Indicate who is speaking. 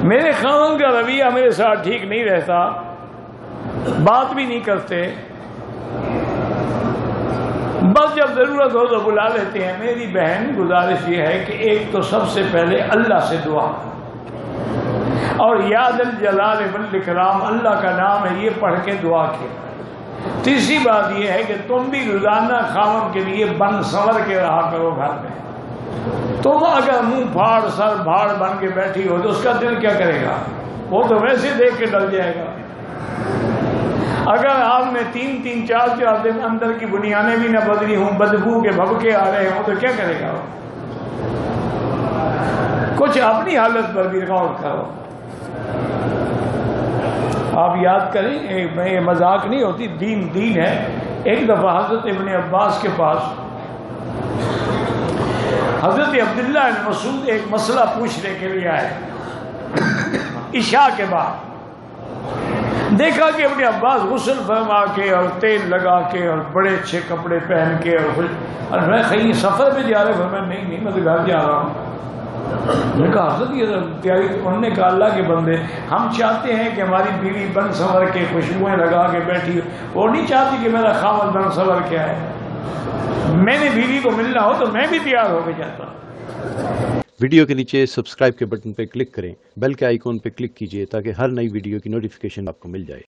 Speaker 1: میرے خاوند کا رویہ میرے ساتھ ٹھیک نہیں رہتا، بات بھی نہیں کرتے، بس جب ضرورت ہو تو بلا لیتے ہیں۔ میری بہن گزارش یہ ہے کہ ایک تو سب سے پہلے اللہ سے دعا، اور یا ذا الجلال والاکرام، اللہ کا نام ہے، یہ پڑھ کے دعا کی۔ تیسری بات یہ ہے کہ تم بھی روزانہ خاوند کے لیے بن سنور کے رہا کرو گھر میں۔ تم اگر منہ پھاڑ سر بھاڑ بن کے بیٹھی ہو تو اس کا دل کیا کرے گا؟ وہ تو ویسے دیکھ کے ڈر جائے گا۔ اگر آپ نے تین چار دن اندر کی بنیادیں بھی نہ بدلی ہوں، بدبو کے بھبکے آ رہے ہوں، تو کیا کرے گا؟ کچھ اپنی حالت پر بھی غور کرو۔ آپ یاد کریں، یہ مذاق نہیں ہوتی، دین ہے۔ ایک دفعہ حضرت ابن عباس کے پاس حضرت عبداللہ بن مسعود ایک مسئلہ پوچھنے کے لیے آئے عشاء کے بعد۔ دیکھا کہ ابن عباس غسل فرما کے اور تیل لگا کے اور بڑے اچھے کپڑے پہن کے اور میں کہیں سفر پہ جا رہے ہوں، نہیں میں تو گھر جا رہا ہوں۔ میں نے کہا حضرت یہ تیاری؟ انہوں نے کہا اللہ کے بندے، ہم چاہتے ہیں کہ ہماری بیوی بن سنور کے خوشبوئیں لگا کے بیٹھی ہو، وہ نہیں چاہتی کہ میرا خاوند بن سنور کے آئے۔ میں نے بیوی کو ملنا ہو تو میں بھی تیار ہو کے جاتا۔
Speaker 2: ویڈیو کے نیچے سبسکرائب کے بٹن پہ کلک کریں، بیل کے آئیکن پہ کلک کیجئے تاکہ ہر نئی ویڈیو کی نوٹیفیکیشن آپ کو مل جائے۔